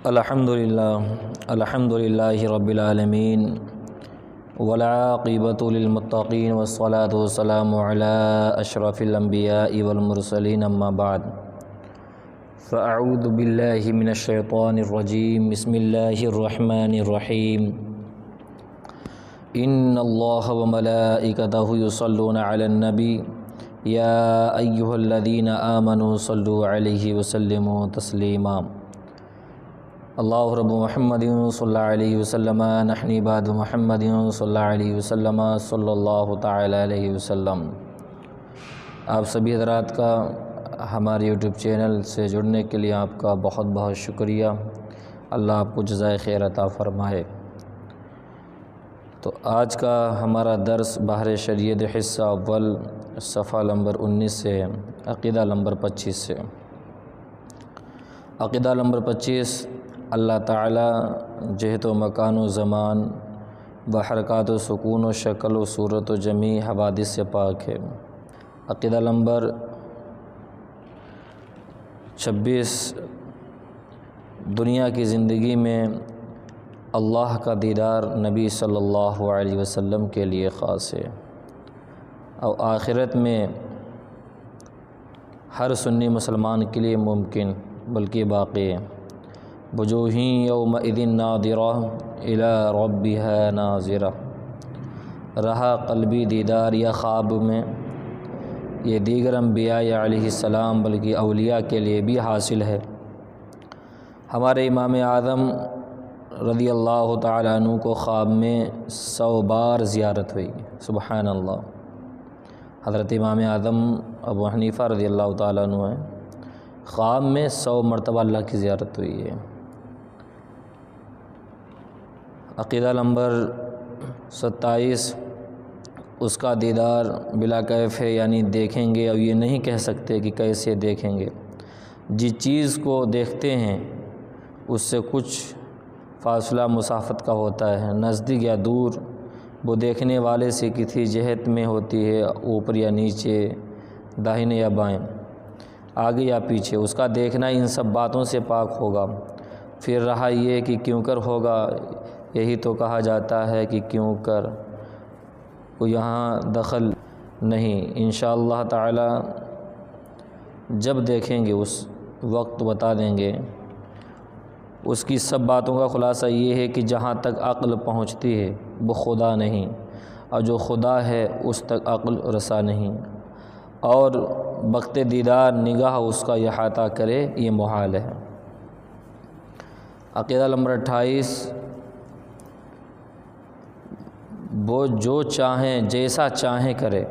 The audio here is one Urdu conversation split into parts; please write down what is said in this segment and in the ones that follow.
الحمدللہ رب العالمین والعاقبۃ للمتقین والصلاۃ والسلام علی اشرف الانبیاء والمرسلین اما بعد فاعوذ باللہ من الشیطان الرجیم بسم اللہ الرحمن الرحیم ان اللہ وملائکتہ یصلون علی النبی یا ایہا الذین آمنوا صلوا علیہ وسلموا تسلیما اللہ رب محمد صلی اللہ علیہ وسلم نحن عباد محمد صلی اللہ علیہ وسلم صلی اللہ تعالی علیہ وسلم۔ آپ سبھی حضرات کا ہمارے یوٹیوب چینل سے جڑنے کے لیے آپ کا بہت بہت شکریہ۔ اللہ آپ کو جزائے خیر عطا فرمائے۔ تو آج کا ہمارا درس بحر شریعت حصہ اول صفحہ نمبر 19 سے عقیدہ نمبر 25 سے۔ عقیدہ نمبر 25 اللہ تعالیٰ جہت و مکان و زمان و حرکات و سکون و شکل و صورت و جمیع حوادث سے پاک ہے۔ عقیدہ نمبر 26 دنیا کی زندگی میں اللہ کا دیدار نبی صلی اللہ علیہ وسلم کے لیے خاص ہے، اور آخرت میں ہر سنی مسلمان کے لیے ممکن بلکہ باقی ہے۔ وجوہ یومئذ ناظرہ الی ربها ناظرہ، رہا قلبی دیدار یا خواب میں، یہ دیگر انبیاء علیہ السلام بلکہ اولیاء کے لیے بھی حاصل ہے۔ ہمارے امام اعظم رضی اللہ تعالیٰ عنہ کو خواب میں 100 بار زیارت ہوئی، سبحان اللہ۔ حضرت امام اعظم ابو حنیفہ رضی اللہ تعالیٰ عنہ ہیں، خواب میں 100 مرتبہ اللہ کی زیارت ہوئی ہے۔ عقیدہ نمبر 27 اس کا دیدار بلا کیف ہے، یعنی دیکھیں گے اور یہ نہیں کہہ سکتے کہ کیسے دیکھیں گے۔ جس چیز کو دیکھتے ہیں اس سے کچھ فاصلہ مسافت کا ہوتا ہے، نزدیک یا دور، وہ دیکھنے والے سے کسی جہت میں ہوتی ہے، اوپر یا نیچے، داہنے یا بائیں، آگے یا پیچھے، اس کا دیکھنا ان سب باتوں سے پاک ہوگا۔ پھر رہا یہ کہ کیوں کر ہوگا، یہی تو کہا جاتا ہے کہ کیوں کر کو یہاں دخل نہیں، انشاءاللہ تعالی جب دیکھیں گے اس وقت بتا دیں گے۔ اس کی سب باتوں کا خلاصہ یہ ہے کہ جہاں تک عقل پہنچتی ہے وہ خدا نہیں، اور جو خدا ہے اس تک عقل رسا نہیں، اور وقت دیدار نگاہ اس کا احاطہ کرے یہ محال ہے۔ عقیدہ نمبر 28 وہ جو چاہیں جیسا چاہیں کرے،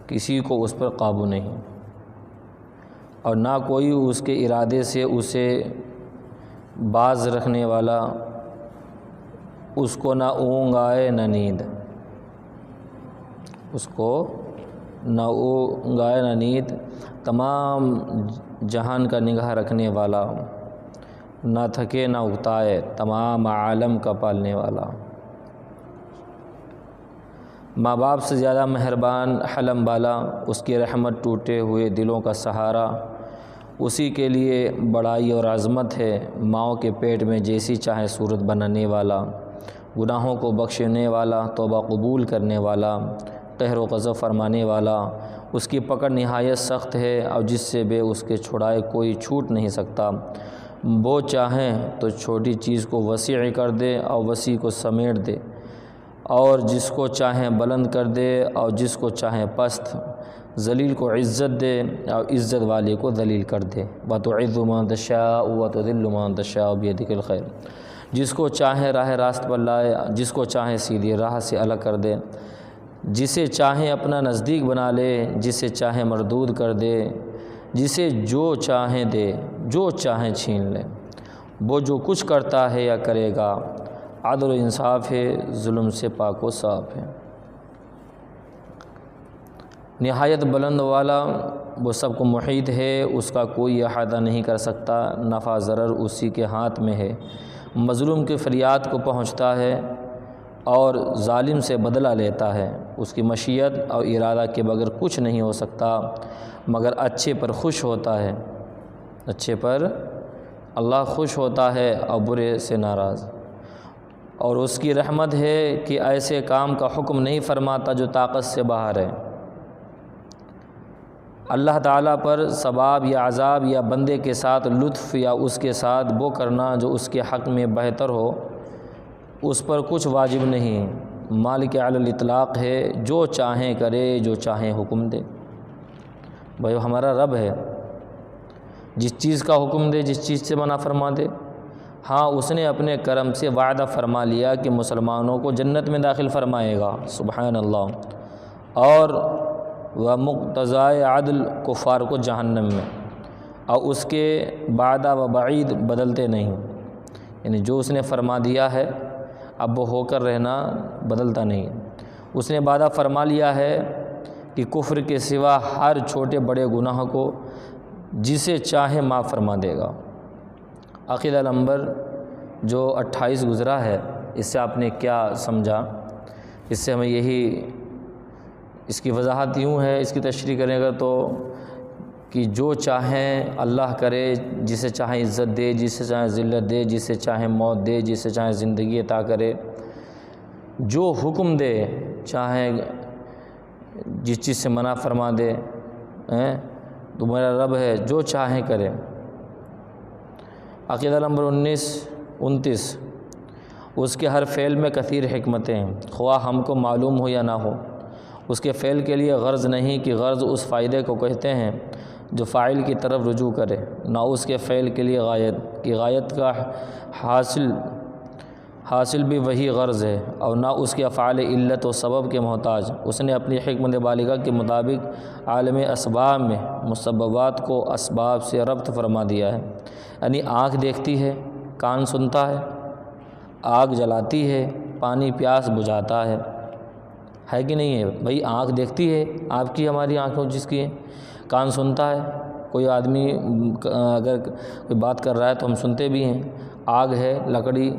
کسی کو اس پر قابو نہیں، اور نہ کوئی اس کے ارادے سے اسے باز رکھنے والا، اس کو نہ اونگ آئے نہ نیند، اس کو نہ اونگ آئے نہ نیند، تمام جہان کا نگاہ رکھنے والا، نہ تھکے نہ اکتائے، تمام عالم کا پالنے والا، ماں باپ سے زیادہ مہربان، حلم والا، اس کی رحمت ٹوٹے ہوئے دلوں کا سہارا، اسی کے لیے بڑائی اور عظمت ہے، ماؤں کے پیٹ میں جیسی چاہے صورت بنانے والا، گناہوں کو بخشنے والا، توبہ قبول کرنے والا، قہر و غضب فرمانے والا، اس کی پکڑ نہایت سخت ہے، اور جس سے بے اس کے چھڑائے کوئی چھوٹ نہیں سکتا۔ وہ چاہیں تو چھوٹی چیز کو وسیع کر دے اور وسیع کو سمیٹ دے، اور جس کو چاہیں بلند کر دے اور جس کو چاہیں پست، ذلیل کو عزت دے اور عزت والے کو ذلیل کر دے۔ وَتُعِزُّ مَن تَشَاءُ وَتُذِلُّ مَن تَشَاءُ بِيَدِكَ الْخَيْرُ، جس کو چاہیں راہ راست پر لائے، جس کو چاہیں سیدھی راہ سے الگ کر دے، جسے چاہیں اپنا نزدیک بنا لے، جسے چاہیں مردود کر دے، جسے جو چاہیں دے، جو چاہیں چھین لے۔ وہ جو کچھ کرتا ہے یا کرے گا عدل و انصاف ہے، ظلم سے پاک و صاف ہے۔ نہایت بلند والا، وہ سب کو محیط ہے، اس کا کوئی احاطہ نہیں کر سکتا، نفع ضرر اسی کے ہاتھ میں ہے، مظلوم کے فریاد کو پہنچتا ہے اور ظالم سے بدلہ لیتا ہے، اس کی مشیت اور ارادہ کے بغیر کچھ نہیں ہو سکتا، مگر اچھے پر خوش ہوتا ہے، اچھے پر اللہ خوش ہوتا ہے اور برے سے ناراض، اور اس کی رحمت ہے کہ ایسے کام کا حکم نہیں فرماتا جو طاقت سے باہر ہے۔ اللہ تعالیٰ پر ثواب یا عذاب یا بندے کے ساتھ لطف یا اس کے ساتھ وہ کرنا جو اس کے حق میں بہتر ہو، اس پر کچھ واجب نہیں۔ مالک علی الاطلاق ہے، جو چاہیں کرے، جو چاہیں حکم دے۔ بھائی ہمارا رب ہے، جس چیز کا حکم دے، جس چیز سے منع فرما دے۔ ہاں اس نے اپنے کرم سے وعدہ فرما لیا کہ مسلمانوں کو جنت میں داخل فرمائے گا، سبحان اللہ، اور وہ مقتضائے عدل کفار کو جہنم میں، اور اس کے وعدہ و بعید بدلتے نہیں، یعنی جو اس نے فرما دیا ہے اب وہ ہو کر رہنا بدلتا نہیں۔ اس نے وعدہ فرما لیا ہے کہ کفر کے سوا ہر چھوٹے بڑے گناہ کو جسے چاہے معاف فرما دے گا۔ عقیدہ نمبر جو 28 گزرا ہے، اس سے آپ نے کیا سمجھا؟ اس سے ہمیں یہی، اس کی وضاحت یوں ہے، اس کی تشریح کریں گا تو کہ جو چاہیں اللہ کرے، جسے چاہیں عزت دے، جسے چاہیں ذلت دے، جسے چاہیں موت دے، جسے چاہیں زندگی عطا کرے، جو حکم دے، چاہیں جس چیز سے منع فرما دے، تو میرا رب ہے، جو چاہیں کرے۔ عقیدہ نمبر 29 اس کے ہر فعل میں کثیر حکمتیں ہیں، خواہ ہم کو معلوم ہو یا نہ ہو۔ اس کے فعل کے لیے غرض نہیں کہ غرض اس فائدے کو کہتے ہیں جو فاعل کی طرف رجوع کرے، نہ اس کے فعل کے لیے غایت کہ غایت کا حاصل بھی وہی غرض ہے، اور نہ اس کے افعال علت و سبب کے محتاج۔ اس نے اپنی حکمت بالغہ کے مطابق عالم اسباب میں مسببات کو اسباب سے ربط فرما دیا ہے، یعنی آنکھ دیکھتی ہے، کان سنتا ہے، آگ جلاتی ہے، پانی پیاس بجھاتا ہے کہ نہیں ہے؟ بھئی آنکھ دیکھتی ہے، آپ کی ہماری آنکھوں جس کی ہے، کان سنتا ہے، کوئی آدمی اگر کوئی بات کر رہا ہے تو ہم سنتے بھی ہیں، آگ ہے، لکڑی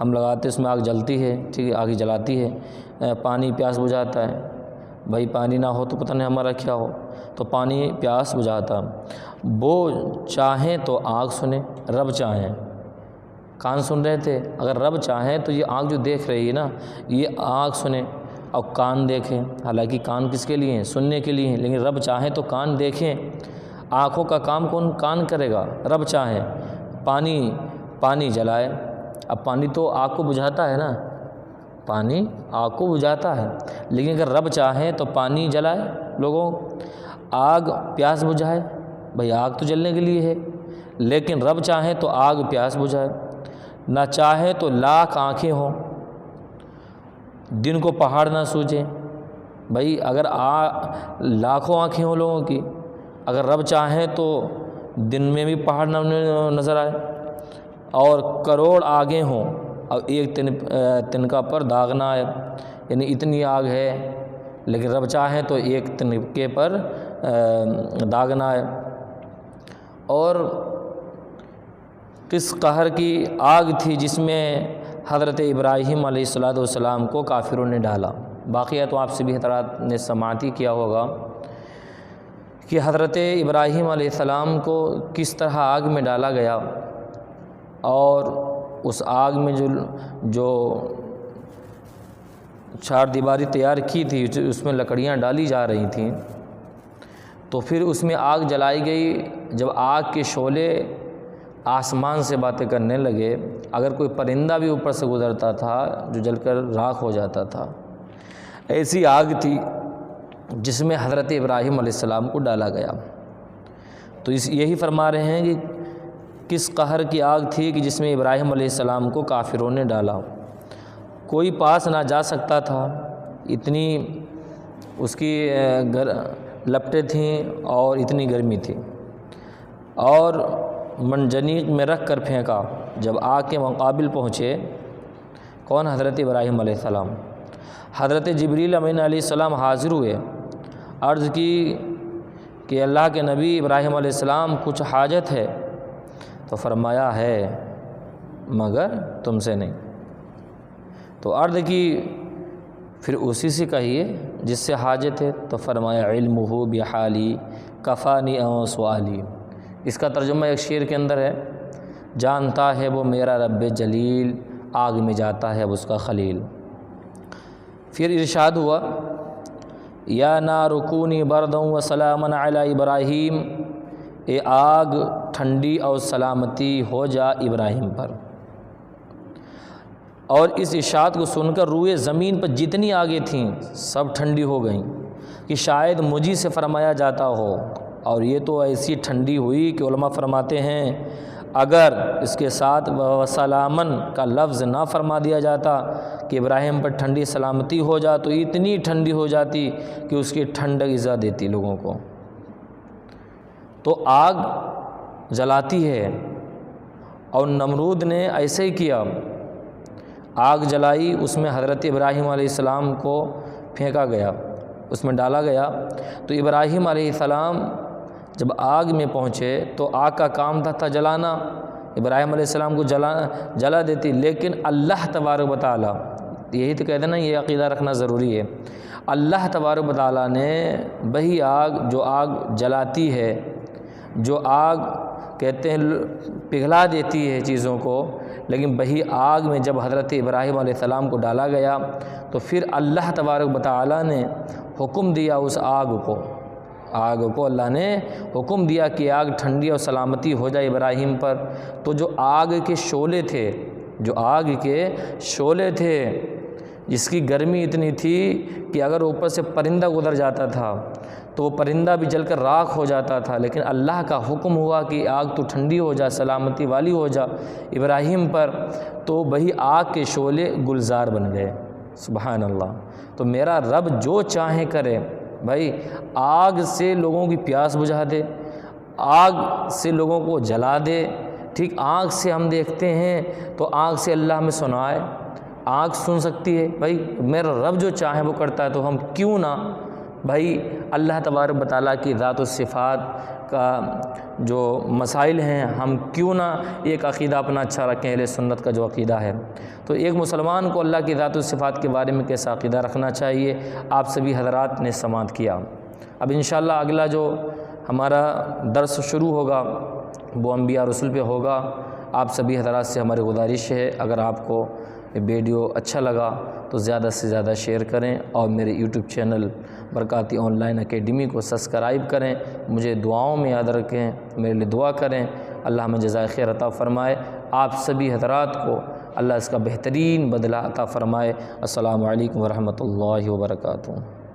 ہم لگاتے، اس میں آگ جلتی ہے، ٹھیک ہے، آگ جلاتی ہے، پانی پیاس بجھاتا ہے۔ بھئی پانی نہ ہو تو پتہ نہیں ہمارا کیا ہو، تو پانی پیاس بجھاتا۔ وہ چاہیں تو آنکھ سنے، رب چاہیں، کان سن رہے تھے، اگر رب چاہیں تو یہ آنکھ جو دیکھ رہی ہے نا، یہ آنکھ سنے اور کان دیکھیں، حالانکہ کان کس کے لیے ہیں؟ سننے کے لیے ہیں، لیکن رب چاہیں تو کان دیکھیں۔ آنکھوں کا کام کون کان کرے گا؟ رب چاہیں۔ پانی جلائے، اب پانی تو آگ کو بجھاتا ہے نا، پانی آگ کو بجھاتا ہے، لیکن اگر رب چاہیں تو پانی جلائے، لوگوں آگ پیاس بجھائے، بھئی آگ تو جلنے کے لیے ہے، لیکن رب چاہیں تو آگ پیاس بجھائے، نہ چاہے تو لاکھ آنکھیں ہوں، دن کو پہاڑ نہ سوچیں۔ بھئی اگر لاکھوں آنکھیں ہوں لوگوں کی، اگر رب چاہیں تو دن میں بھی پہاڑ نہ نظر آئے، اور کروڑ آگیں ہوں اور ایک تنکا پر داغ نہ آئے، یعنی اتنی آگ ہے لیکن رب چاہیں تو ایک تنکے پر داغ نہ آئے۔ اور کس قہر کی آگ تھی جس میں حضرت ابراہیم علیہ السلام کو کافروں نے ڈالا۔ باقیہ تو آپ سے بھی حضرات نے سماعتی کیا ہوگا کہ حضرت ابراہیم علیہ السلام کو کس طرح آگ میں ڈالا گیا، اور اس آگ میں جو چار دیواری تیار کی تھی، اس میں لکڑیاں ڈالی جا رہی تھیں، تو پھر اس میں آگ جلائی گئی۔ جب آگ کے شعلے آسمان سے باتیں کرنے لگے، اگر کوئی پرندہ بھی اوپر سے گزرتا تھا جو جل کر راکھ ہو جاتا تھا، ایسی آگ تھی جس میں حضرت ابراہیم علیہ السلام کو ڈالا گیا۔ تو یہی فرما رہے ہیں کہ کس قہر کی آگ تھی کہ جس میں ابراہیم علیہ السلام کو کافروں نے ڈالا، کوئی پاس نہ جا سکتا تھا، اتنی اس کی لپٹیں تھیں اور اتنی گرمی تھی، اور منجنیق میں رکھ کر پھینکا۔ جب آگ کے مقابل پہنچے، کون؟ حضرت ابراہیم علیہ السلام۔ حضرت جبریل امین علیہ السلام حاضر ہوئے، عرض کی کہ اللہ کے نبی ابراہیم علیہ السلام کچھ حاجت ہے؟ تو فرمایا ہے مگر تم سے نہیں۔ تو عرض کی پھر اسی سے کہیے جس سے حاجت ہے، تو فرمایا علمہ بحالی کفانی سوالی۔ اس کا ترجمہ ایک شعر کے اندر ہے، جانتا ہے وہ میرا رب جلیل، آگ میں جاتا ہے اس کا خلیل۔ پھر ارشاد ہوا یا نار کونی بردا و سلاما علی ابراہیم، اے آگ ٹھنڈی اور سلامتی ہو جا ابراہیم پر۔ اور اس ارشاد کو سن کر روئے زمین پر جتنی آگیں تھیں سب ٹھنڈی ہو گئیں کہ شاید مجھی سے فرمایا جاتا ہو، اور یہ تو ایسی ٹھنڈی ہوئی کہ علماء فرماتے ہیں اگر اس کے ساتھ وسلامن کا لفظ نہ فرما دیا جاتا کہ ابراہیم پر ٹھنڈی سلامتی ہو جا تو اتنی ٹھنڈی ہو جاتی کہ اس کی ٹھنڈک ایزا دیتی لوگوں کو۔ تو آگ جلاتی ہے، اور نمرود نے ایسے ہی کیا، آگ جلائی، اس میں حضرت ابراہیم علیہ السلام کو پھینکا گیا، اس میں ڈالا گیا۔ تو ابراہیم علیہ السلام جب آگ میں پہنچے تو آگ کا کام تھا جلانا، ابراہیم علیہ السلام کو جلا دیتی، لیکن اللہ تبارک و تعالیٰ، یہی تو کہتے ہیں نا، یہ عقیدہ رکھنا ضروری ہے، اللہ تبارک و تعالیٰ نے وہی آگ جو آگ جلاتی ہے، جو آگ کہتے ہیں پگھلا دیتی ہے چیزوں کو، لیکن وہی آگ میں جب حضرت ابراہیم علیہ السلام کو ڈالا گیا تو پھر اللہ تبارک و تعالیٰ نے حکم دیا اس آگ کو اللہ نے حکم دیا کہ آگ ٹھنڈی اور سلامتی ہو جائے ابراہیم پر۔ تو جو آگ کے شعلے تھے، جس کی گرمی اتنی تھی کہ اگر اوپر سے پرندہ گزر جاتا تھا تو وہ پرندہ بھی جل کر راکھ ہو جاتا تھا، لیکن اللہ کا حکم ہوا کہ آگ تو ٹھنڈی ہو جا، سلامتی والی ہو جا ابراہیم پر، تو وہی آگ کے شعلے گلزار بن گئے۔ سبحان اللہ۔ تو میرا رب جو چاہے کرے، بھائی آگ سے لوگوں کی پیاس بجھا دے، آگ سے لوگوں کو جلا دے، ٹھیک، آگ سے ہم دیکھتے ہیں تو آگ سے اللہ ہمیں سنائے، آگ سن سکتی ہے، بھائی میرا رب جو چاہے وہ کرتا ہے، تو ہم کیوں نہ بھائی اللہ تبارک و تعالیٰ کی ذات و صفات کا جو مسائل ہیں، ہم کیوں نہ ایک عقیدہ اپنا اچھا رکھیں، اہل سنت کا جو عقیدہ ہے۔ تو ایک مسلمان کو اللہ کی ذات و صفات کے بارے میں کیسا عقیدہ رکھنا چاہیے، آپ سبھی حضرات نے سماعت کیا۔ اب انشاءاللہ اگلا جو ہمارا درس شروع ہوگا وہ انبیاء رسول پہ ہوگا۔ آپ سبھی حضرات سے ہماری گزارش ہے، اگر آپ کو یہ ویڈیو اچھا لگا تو زیادہ سے زیادہ شیئر کریں، اور میرے YouTube channel Barkati online academy کو سبسکرائب کریں، مجھے دعاؤں میں یاد رکھیں، میرے لیے دعا کریں، اللہ ہمیں جزائے خیر عطا فرمائے، آپ سبھی حضرات کو اللہ اس کا بہترین بدلہ عطا فرمائے۔ السلام علیکم ورحمۃ اللہ وبرکاتہ۔